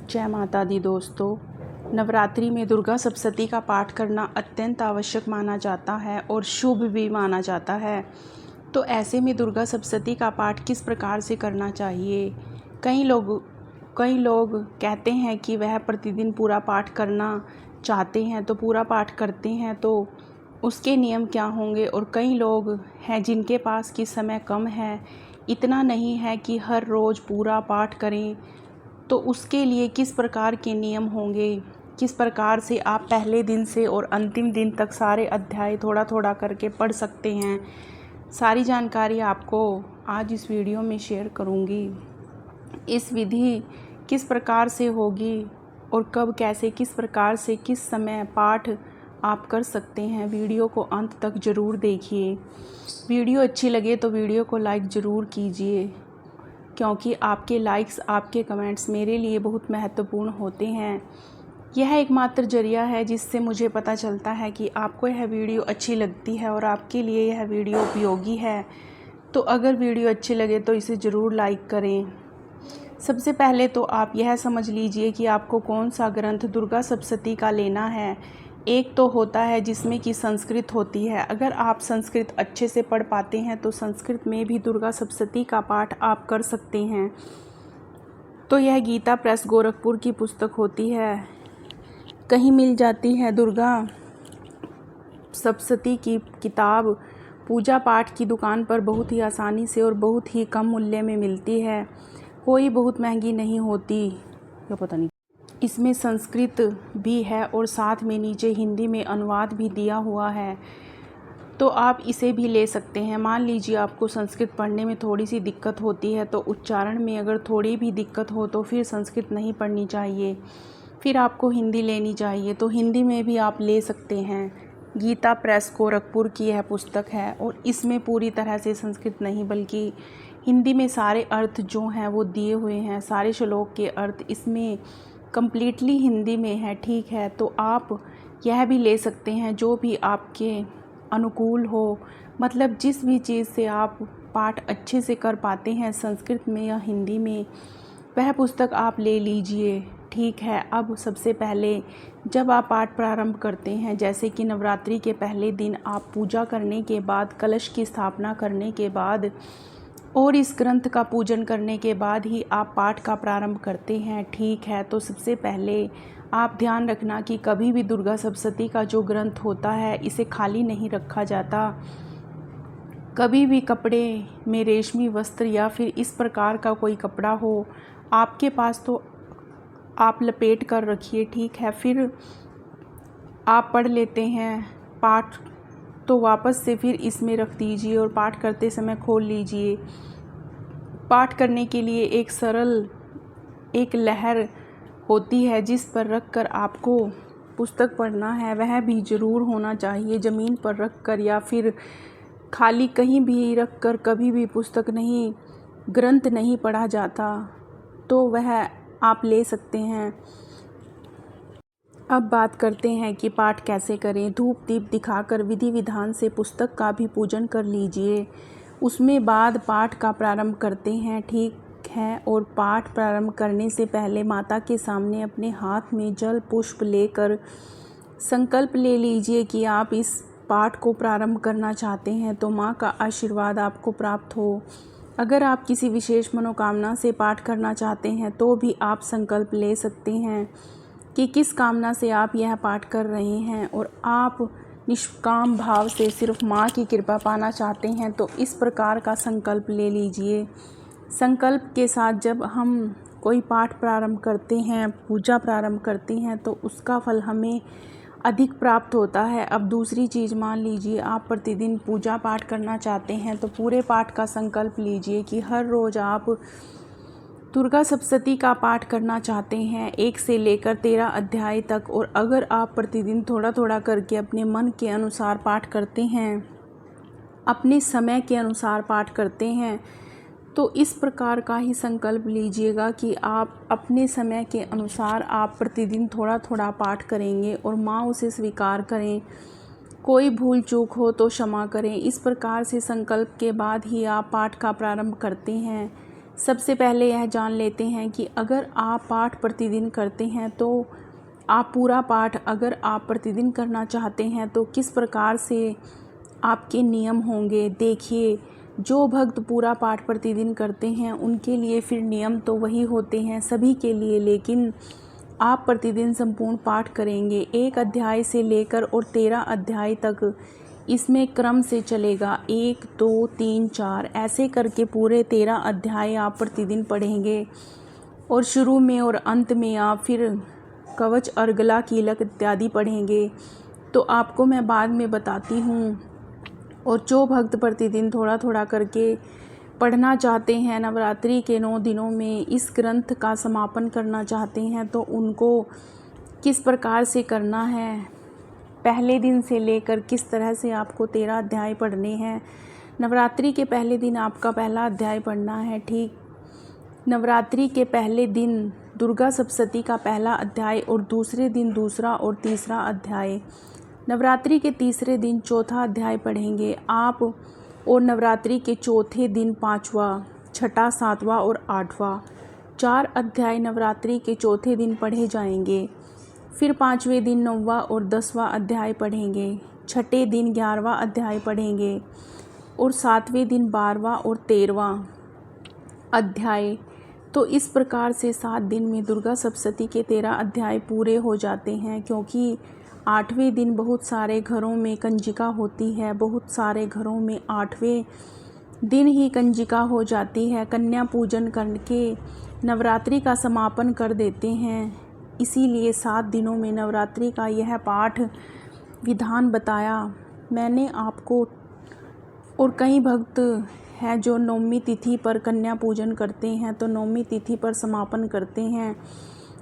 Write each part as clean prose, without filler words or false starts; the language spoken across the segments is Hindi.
जय माता दी दोस्तों। नवरात्रि में दुर्गा सप्तशती का पाठ करना अत्यंत आवश्यक माना जाता है और शुभ भी माना जाता है। तो ऐसे में दुर्गा सप्तशती का पाठ किस प्रकार से करना चाहिए? कई लोग कहते हैं कि वह प्रतिदिन पूरा पाठ करना चाहते हैं तो पूरा पाठ करते हैं, तो उसके नियम क्या होंगे? और कई लोग हैं जिनके पास कि समय कम है, इतना नहीं है कि हर रोज़ पूरा पाठ करें, तो उसके लिए किस प्रकार के नियम होंगे? किस प्रकार से आप पहले दिन से और अंतिम दिन तक सारे अध्याय थोड़ा थोड़ा करके पढ़ सकते हैं? सारी जानकारी आपको आज इस वीडियो में शेयर करूंगी। इस विधि किस प्रकार से होगी और कब, कैसे, किस प्रकार से, किस समय पाठ आप कर सकते हैं, वीडियो को अंत तक ज़रूर देखिए। वीडियो अच्छी लगे तो वीडियो को लाइक ज़रूर कीजिए, क्योंकि आपके लाइक्स, आपके कमेंट्स मेरे लिए बहुत महत्वपूर्ण होते हैं। यह एकमात्र ज़रिया है जिससे मुझे पता चलता है कि आपको यह वीडियो अच्छी लगती है और आपके लिए यह वीडियो उपयोगी है। तो अगर वीडियो अच्छी लगे तो इसे ज़रूर लाइक करें। सबसे पहले तो आप यह समझ लीजिए कि आपको कौन सा ग्रंथ दुर्गा सप्तशती का लेना है। एक तो होता है जिसमें कि संस्कृत होती है। अगर आप संस्कृत अच्छे से पढ़ पाते हैं तो संस्कृत में भी दुर्गा सप्तशती का पाठ आप कर सकते हैं। तो यह गीता प्रेस गोरखपुर की पुस्तक होती है, कहीं मिल जाती है। दुर्गा सप्तशती की किताब पूजा पाठ की दुकान पर बहुत ही आसानी से और बहुत ही कम मूल्य में मिलती है, कोई बहुत महंगी नहीं होती। क्या पता नहीं। इसमें संस्कृत भी है और साथ में नीचे हिंदी में अनुवाद भी दिया हुआ है, तो आप इसे भी ले सकते हैं। मान लीजिए आपको संस्कृत पढ़ने में थोड़ी सी दिक्कत होती है, तो उच्चारण में अगर थोड़ी भी दिक्कत हो तो फिर संस्कृत नहीं पढ़नी चाहिए, फिर आपको हिंदी लेनी चाहिए। तो हिंदी में भी आप ले सकते हैं। गीता प्रेस गोरखपुर की यह पुस्तक है और इसमें पूरी तरह से संस्कृत नहीं बल्कि हिंदी में सारे अर्थ जो हैं वो दिए हुए हैं। सारे श्लोक के अर्थ इसमें कम्प्लीटली हिंदी में है, ठीक है। तो आप यह भी ले सकते हैं जो भी आपके अनुकूल हो, मतलब जिस भी चीज़ से आप पाठ अच्छे से कर पाते हैं, संस्कृत में या हिंदी में, वह पुस्तक आप ले लीजिए, ठीक है। अब सबसे पहले जब आप पाठ प्रारंभ करते हैं, जैसे कि नवरात्रि के पहले दिन आप पूजा करने के बाद, कलश की स्थापना करने के बाद और इस ग्रंथ का पूजन करने के बाद ही आप पाठ का प्रारंभ करते हैं, ठीक है। तो सबसे पहले आप ध्यान रखना कि कभी भी दुर्गा सप्तशती का जो ग्रंथ होता है इसे खाली नहीं रखा जाता। कभी भी कपड़े में रेशमी वस्त्र या फिर इस प्रकार का कोई कपड़ा हो आपके पास तो आप लपेट कर रखिए, ठीक है। फिर आप पढ़ लेते हैं पाठ, तो वापस से फिर इसमें रख दीजिए और पाठ करते समय खोल लीजिए। पाठ करने के लिए एक सरल एक लहर होती है जिस पर रख कर आपको पुस्तक पढ़ना है, वह भी ज़रूर होना चाहिए। ज़मीन पर रख कर या फिर खाली कहीं भी रख कर कभी भी पुस्तक नहीं, ग्रंथ नहीं पढ़ा जाता, तो वह आप ले सकते हैं। अब बात करते हैं कि पाठ कैसे करें। धूप दीप दिखाकर विधि विधान से पुस्तक का भी पूजन कर लीजिए, उसमें बाद पाठ का प्रारंभ करते हैं, ठीक है। और पाठ प्रारंभ करने से पहले माता के सामने अपने हाथ में जल पुष्प लेकर संकल्प ले लीजिए कि आप इस पाठ को प्रारंभ करना चाहते हैं, तो माँ का आशीर्वाद आपको प्राप्त हो। अगर आप किसी विशेष मनोकामना से पाठ करना चाहते हैं तो भी आप संकल्प ले सकते हैं कि किस कामना से आप यह पाठ कर रहे हैं, और आप निष्काम भाव से सिर्फ माँ की कृपा पाना चाहते हैं तो इस प्रकार का संकल्प ले लीजिए। संकल्प के साथ जब हम कोई पाठ प्रारंभ करते हैं, पूजा प्रारंभ करते हैं, तो उसका फल हमें अधिक प्राप्त होता है। अब दूसरी चीज़, मान लीजिए आप प्रतिदिन पूजा पाठ करना चाहते हैं, तो पूरे पाठ का संकल्प लीजिए कि हर रोज़ आप दुर्गा सप्तशती का पाठ करना चाहते हैं, 1 से लेकर 13 अध्याय तक। और अगर आप प्रतिदिन थोड़ा थोड़ा करके अपने मन के अनुसार पाठ करते हैं, अपने समय के अनुसार पाठ करते हैं, तो इस प्रकार का ही संकल्प लीजिएगा कि आप अपने समय के अनुसार आप प्रतिदिन थोड़ा थोड़ा पाठ करेंगे और माँ उसे स्वीकार करें। कोई भूल चूक हो तो क्षमा करें। इस प्रकार से संकल्प के बाद ही आप पाठ का प्रारंभ करते हैं। सबसे पहले यह जान लेते हैं कि अगर आप पाठ प्रतिदिन करते हैं तो आप पूरा पाठ अगर आप प्रतिदिन करना चाहते हैं तो किस प्रकार से आपके नियम होंगे। देखिए, जो भक्त पूरा पाठ प्रतिदिन करते हैं उनके लिए फिर नियम तो वही होते हैं सभी के लिए, लेकिन आप प्रतिदिन संपूर्ण पाठ करेंगे 1 अध्याय से लेकर और 13 अध्याय तक। इसमें क्रम से चलेगा 1 2 3 4 ऐसे करके पूरे 13 अध्याय आप प्रतिदिन पढ़ेंगे। और शुरू में और अंत में आप फिर कवच, अर्गला, कीलक इत्यादि पढ़ेंगे। तो आपको मैं बाद में बताती हूँ। और जो भक्त प्रतिदिन थोड़ा थोड़ा करके पढ़ना चाहते हैं, नवरात्रि के 9 दिनों में इस ग्रंथ का समापन करना चाहते हैं, तो उनको किस प्रकार से करना है, पहले दिन से लेकर किस तरह से आपको 13 अध्याय पढ़ने हैं। नवरात्रि के पहले दिन आपका पहला अध्याय पढ़ना है। ठीक, नवरात्रि के पहले दिन दुर्गा सप्तशती का पहला अध्याय और दूसरे दिन दूसरा और तीसरा अध्याय। नवरात्रि के तीसरे दिन चौथा अध्याय पढ़ेंगे आप और नवरात्रि के चौथे दिन 5वां, 6ठा, 7वां और 8वां 4 अध्याय नवरात्रि के चौथे दिन पढ़े जाएंगे। फिर 5वें दिन 9वां और 10वां अध्याय पढ़ेंगे। 6ठे दिन 11वां अध्याय पढ़ेंगे और 7वें दिन 12वां और 13वां अध्याय। तो इस प्रकार से 7 दिन में दुर्गा सप्तशती के 13 अध्याय पूरे हो जाते हैं, क्योंकि 8वें दिन बहुत सारे घरों में कंजिका होती है, बहुत सारे घरों में 8वें दिन ही कंजिका हो जाती है। कन्या पूजन करके नवरात्रि का समापन कर देते हैं। इसीलिए 7 दिनों में नवरात्रि का यह पाठ विधान बताया मैंने आपको। और कई भक्त हैं जो 9वीं तिथि पर कन्या पूजन करते हैं, तो 9वीं तिथि पर समापन करते हैं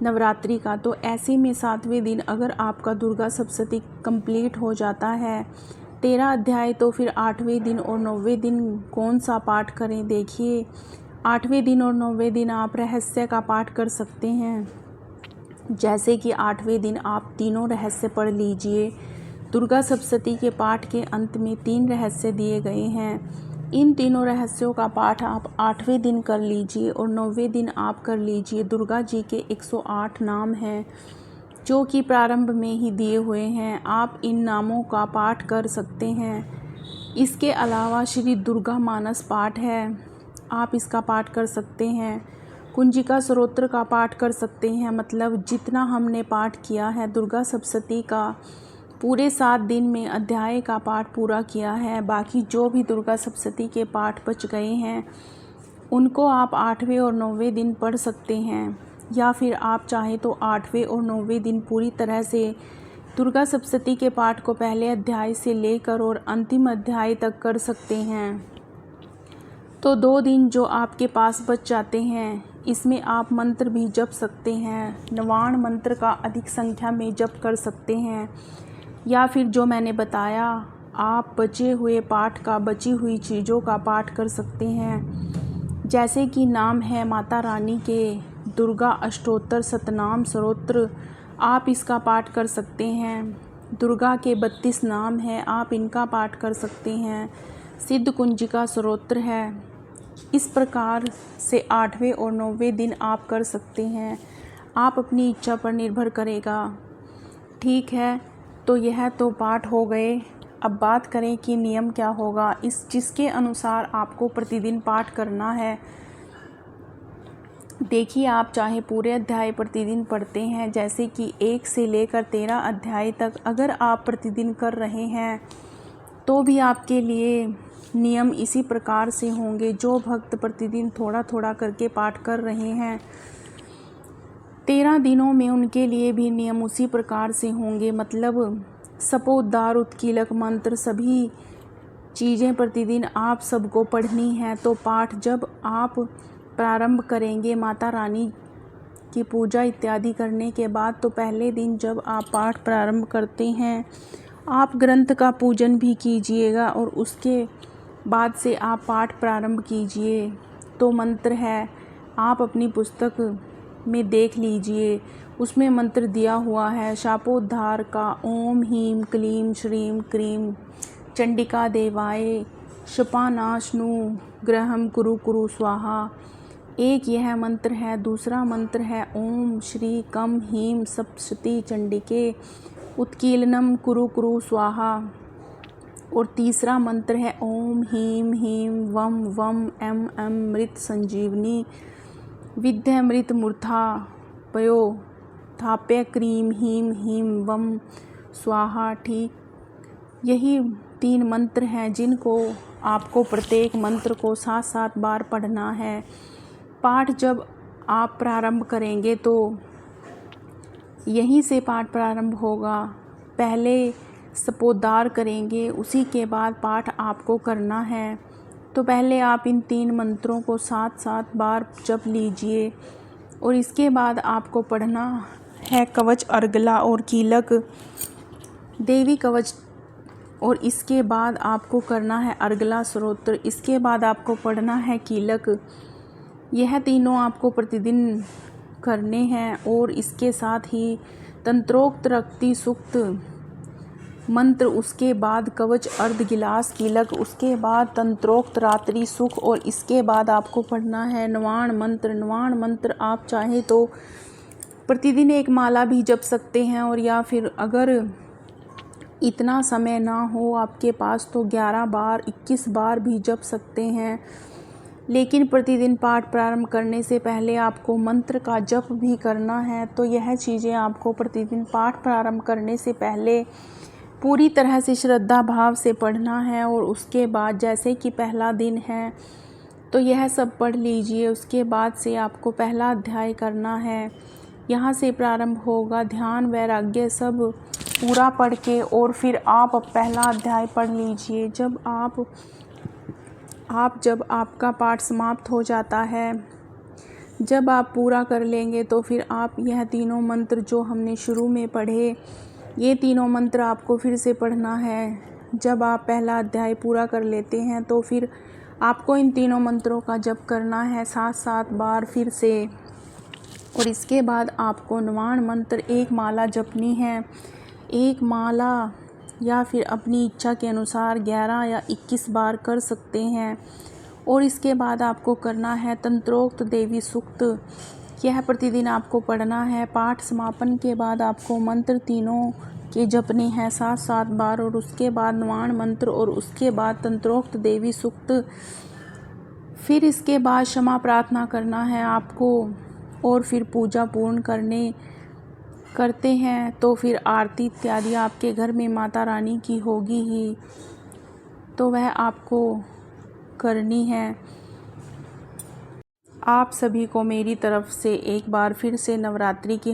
नवरात्रि का। तो ऐसे में 7वें दिन अगर आपका दुर्गा सप्तशती कंप्लीट हो जाता है 13 अध्याय, तो फिर 8वें दिन और 9वें दिन कौन सा पाठ करें। देखिए, 8वें दिन और 9वें दिन आप रहस्य का पाठ कर सकते हैं। जैसे कि 8वें दिन आप तीनों रहस्य पढ़ लीजिए। दुर्गा सप्तशती के पाठ के अंत में 3 रहस्य दिए गए हैं। इन तीनों रहस्यों का पाठ आप 8वें दिन कर लीजिए और 9वें दिन आप कर लीजिए। दुर्गा जी के 108 नाम हैं जो कि प्रारंभ में ही दिए हुए हैं। आप इन नामों का पाठ कर सकते हैं। इसके अलावा श्री दुर्गा मानस पाठ है, आप इसका पाठ कर सकते हैं। कुंजिका स्तोत्र का पाठ कर सकते हैं। मतलब जितना हमने पाठ किया है दुर्गा सप्तशती का पूरे 7 दिन में अध्याय का पाठ पूरा किया है। बाकी जो भी दुर्गा सप्तशती के पाठ बच गए हैं उनको आप 8वें और 9वें दिन पढ़ सकते हैं, या फिर आप चाहें तो 8वें और 9वें दिन पूरी तरह से दुर्गा सप्तशती के पाठ को पहले अध्याय से लेकर और अंतिम अध्याय तक कर सकते हैं। तो 2 दिन जो आपके पास बच जाते हैं इसमें आप मंत्र भी जप सकते हैं। 99 मंत्र का अधिक संख्या में जप कर सकते हैं, या फिर जो मैंने बताया आप बचे हुए पाठ का, बची हुई चीज़ों का पाठ कर सकते हैं। जैसे कि नाम है माता रानी के दुर्गा अष्टोत्तर शतनाम स्तोत्र, आप इसका पाठ कर सकते हैं। दुर्गा के 32 नाम हैं, आप इनका पाठ कर सकते हैं। सिद्ध कुंजिका स्तोत्र है। इस प्रकार से 8वें और 9वें दिन आप कर सकते हैं। आप अपनी इच्छा पर निर्भर करेगा। ठीक है, तो यह तो पाठ हो गए। अब बात करें कि नियम क्या होगा, इस जिसके अनुसार आपको प्रतिदिन पाठ करना है। देखिए, आप चाहे पूरे अध्याय प्रतिदिन पढ़ते हैं, जैसे कि 1 से लेकर 13 अध्याय तक अगर आप प्रतिदिन कर रहे हैं तो भी आपके लिए नियम इसी प्रकार से होंगे। जो भक्त प्रतिदिन थोड़ा थोड़ा करके पाठ कर रहे हैं 13 दिनों में उनके लिए भी नियम उसी प्रकार से होंगे। मतलब सपोद्धार, उत्कीलक मंत्र, सभी चीज़ें प्रतिदिन आप सबको पढ़नी है। तो पाठ जब आप प्रारंभ करेंगे माता रानी की पूजा इत्यादि करने के बाद, तो पहले दिन जब आप पाठ प्रारंभ करते हैं आप ग्रंथ का पूजन भी कीजिएगा और उसके बाद से आप पाठ प्रारंभ कीजिए। तो मंत्र है, आप अपनी पुस्तक में देख लीजिए, उसमें मंत्र दिया हुआ है शापोद्धार का। ओम ह्रीं क्लीं श्रीं क्रीं चंडिका देवाय शपानाशनु ग्रहम कुरु कुरु स्वाहा। एक यह मंत्र है। दूसरा मंत्र है ओम श्री कम हीम सप्तशती चंडिके उत्कीर्णम कुरु कुरु स्वाहा। और तीसरा मंत्र है ओम हीम हीम वम वम एम एम मृत संजीवनी विद्यामृत मूर्धा पयो थाप्य क्रीम हीम हीम वम स्वाहा। ठीक, यही 3 मंत्र हैं जिनको आपको प्रत्येक मंत्र को 7-7 बार पढ़ना है। पाठ जब आप प्रारंभ करेंगे तो यहीं से पाठ प्रारंभ होगा। पहले सपोद्धार करेंगे, उसी के बाद पाठ आपको करना है। तो पहले आप इन 3 मंत्रों को 7-7 बार जप लीजिए और इसके बाद आपको पढ़ना है कवच अर्गला और कीलक देवी कवच। और इसके बाद आपको करना है अर्गला स्तोत्र। इसके बाद आपको पढ़ना है कीलक। यह तीनों आपको प्रतिदिन करने हैं। और इसके साथ ही तंत्रोक्त रक्ति सूक्त मंत्र, उसके बाद कवच अर्ध गिलास कीलक, उसके बाद तंत्रोक्त रात्रि सुख। और इसके बाद आपको पढ़ना है नवाण मंत्र। नवाण मंत्र आप चाहे तो प्रतिदिन 1 माला भी जप सकते हैं, और या फिर अगर इतना समय ना हो आपके पास तो 11 बार 21 बार भी जप सकते हैं। लेकिन प्रतिदिन पाठ प्रारंभ करने से पहले आपको मंत्र का जप भी करना है। तो यह चीज़ें आपको प्रतिदिन पाठ प्रारंभ करने से पहले पूरी तरह से श्रद्धा भाव से पढ़ना है। और उसके बाद जैसे कि पहला दिन है तो यह सब पढ़ लीजिए। उसके बाद से आपको पहला अध्याय करना है। यहाँ से प्रारंभ होगा ध्यान वैराग्य सब पूरा पढ़ के, और फिर आप पहला अध्याय पढ़ लीजिए। जब आपका पाठ समाप्त हो जाता है, जब आप पूरा कर लेंगे तो फिर आप यह तीनों मंत्र जो हमने शुरू में पढ़े, ये तीनों मंत्र आपको फिर से पढ़ना है। जब आप पहला अध्याय पूरा कर लेते हैं तो फिर आपको इन तीनों मंत्रों का जप करना है 7-7 बार फिर से। और इसके बाद आपको नवाण मंत्र 1 माला जपनी है। 1 माला या फिर अपनी इच्छा के अनुसार 11 या 21 बार कर सकते हैं। और इसके बाद आपको करना है तंत्रोक्त देवी सूक्त। यह प्रतिदिन आपको पढ़ना है। पाठ समापन के बाद आपको मंत्र तीनों के जपने हैं 7-7 बार, और उसके बाद नवाण मंत्र, और उसके बाद तंत्रोक्त देवी सूक्त। फिर इसके बाद क्षमा प्रार्थना करना है आपको, और फिर पूजा पूर्ण करते हैं तो फिर आरती इत्यादि आपके घर में माता रानी की होगी ही, तो वह आपको करनी है। आप सभी को मेरी तरफ से एक बार फिर से नवरात्रि की